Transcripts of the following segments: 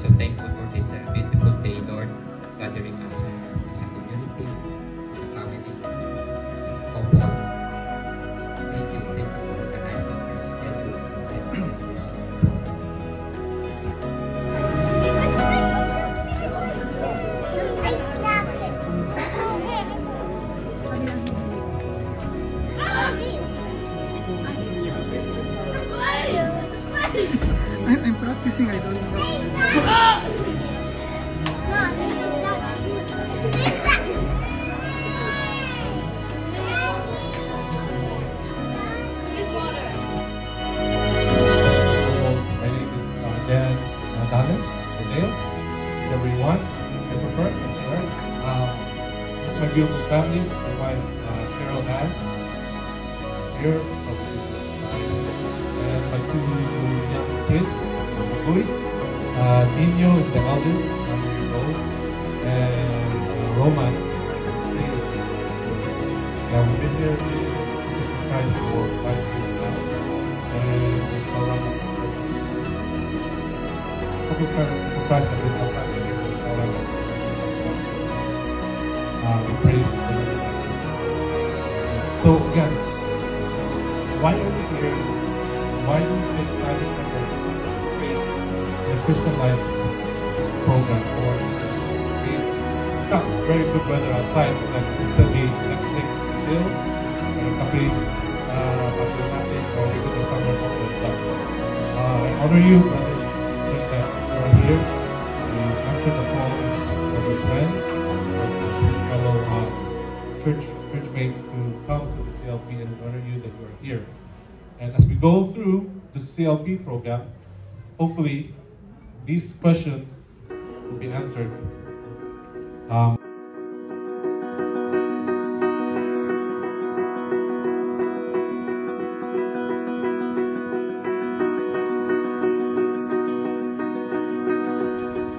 so thankful for this beautiful day, Lord, gathering us as a community, as a family, as a couple. Thank you for organizing our schedules and this mission. I'm practicing, I don't know. My name is Dan Dallas, everyone. I prefer, this is my beautiful family, my wife Cheryl Ann, here, and my two young kids, Uy. Nino is the eldest, 9 years old, and Roman is 3 years old. Yeah, we've been here with Christ for 5 years now, and in Colorado for 7 years. Christ have been up here in Colorado. We praise the Lord. So again, why are we here? Why do we take time to the Christian Life program? Or it's not very good weather outside, like it's going to be Netflix chill, or a coffee, natin, or even the summer chocolate. I honor you, brothers and sisters, that you are here. You answered the call of your friends, of your fellow churchmates to come to the CLP, and we honor you that you are here. And as we go through the CLP program, hopefully these questions will be answered.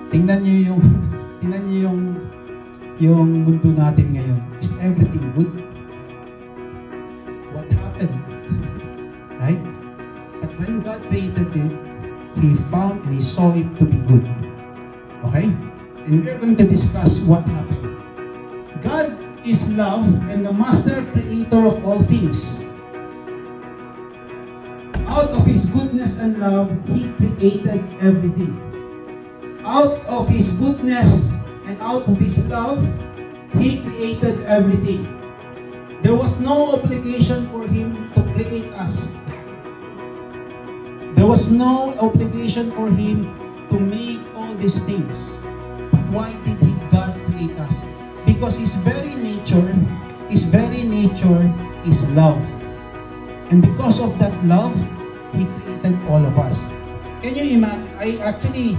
Tingnan niyo yung mundo natin ngayon. Is everything good? What happened? Right? But when God created it, He found and He saw it to be good. Okay? And we're going to discuss what happened. God is love and the master creator of all things. Out of His goodness and love, He created everything. Out of His goodness and out of His love, He created everything. There was no obligation for Him to create us. There was no obligation for Him to make all these things. But why did God create us? Because His very nature is love. And because of that love, He created all of us. Can you imagine? I actually